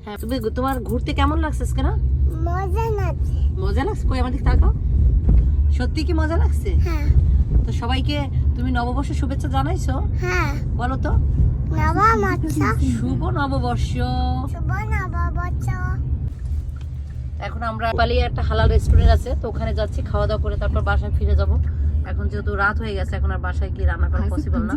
হ্যাঁ, তুমি তোমার ঘুরতে কেমন লাগছে আজকে না? মজা লাগছে। মজা লাগছে? কই আমার দিকে তাকাও। সত্যি কি মজা লাগছে? হ্যাঁ তো সবাইকে তুমি নববর্ষের শুভেচ্ছা জানাইছো? হ্যাঁ। বলো তো। নববর্ষ। শুভ নববর্ষ। শুভ নববর্ষ। এখন আমরা পালিয়ে একটা হালাল রেস্টুরেন্ট আছে, তো ওখানে যাচ্ছি, খাওয়া দাওয়া করে তারপর বাসায় ফিরে যাব। এখন যেহেতু রাত হয়ে গেছে, এখন আর বাসায় গিয়ে রান্না করা পসিবল না।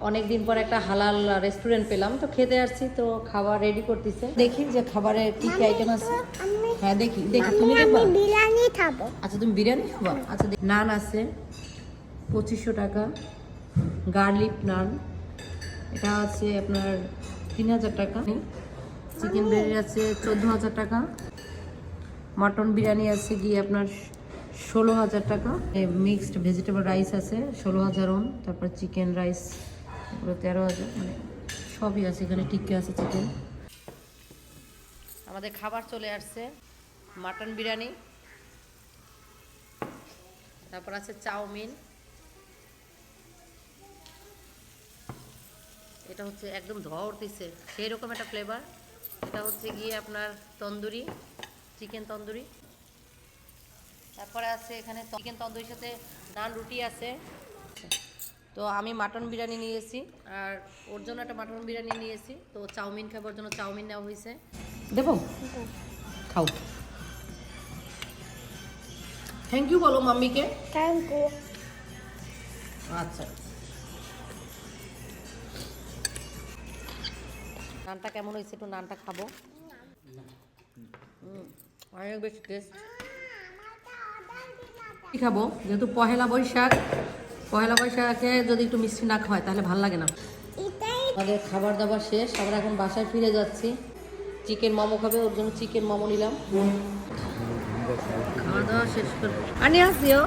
অনেকদিন পর একটা হালাল রেস্টুরেন্ট পেলাম, তো খেতে আসছি, তো খাবার রেডি করতেছে। দেখি যে খাবারে কি কি আইটেম আছে। হ্যাঁ দেখি দেখি। তুমি দেখবা? আমি বিরিয়ানি খাবো। আচ্ছা তুমি বিরিয়ানি খাবা? আচ্ছা নান আছে 2500 টাকা, গার্লিক নান, এটা আছে আপনার 3000 টাকা, চিকেন বিরিয়ানি আছে 14000 টাকা, মটন বিরিয়ানি আছে গিয়ে আপনার 16000 টাকা, মিক্সড ভেজিটেবল রাইস আছে 16000 ওন, তারপর চিকেন রাইস এগুলো 13000, মানে সবই আছে এখানে, টিক্কা আছে চিকেন। আমাদের খাবার চলে আসছে, মাটন বিরিয়ানি, তারপর আছে চাউমিন, এটা হচ্ছে একদম ধোয়া উঠতেছে সেই রকম একটা ফ্লেভার। এটা হচ্ছে গিয়ে আপনার তন্দুরি, চিকেন তন্দুরি, তারপরে আছে এখানে চিকেন তন্দুরির সাথে নান রুটি আছে। তো আমি মাটন বিরিয়ানি নিয়েছি, আর ওর জন্য একটা মাটন বিরিয়ানি নিয়েছি। তো চাউমিন খাবার জন্য চাউমিন নেওয়া হয়েছে। দেবো? খাও। থ্যাংক ইউ বলো মাম্মিকে। Thank you. আচ্ছা, নানটা কেমন হয়েছে একটু নানটা খাবো। অনেক বেশি টেস্ট। কি খাবো, যেহেতু পহেলা বৈশাখে যদি একটু মিষ্টি না খাওয়ায় তাহলে ভাল লাগে না। আমাদের খাবার দাবার শেষ, আমরা এখন বাসায় ফিরে যাচ্ছি। চিকেন মোমো খাবে, ওর জন্য চিকেন মোমো নিলাম। খাওয়া দাওয়া শেষ করে আনি আসিও।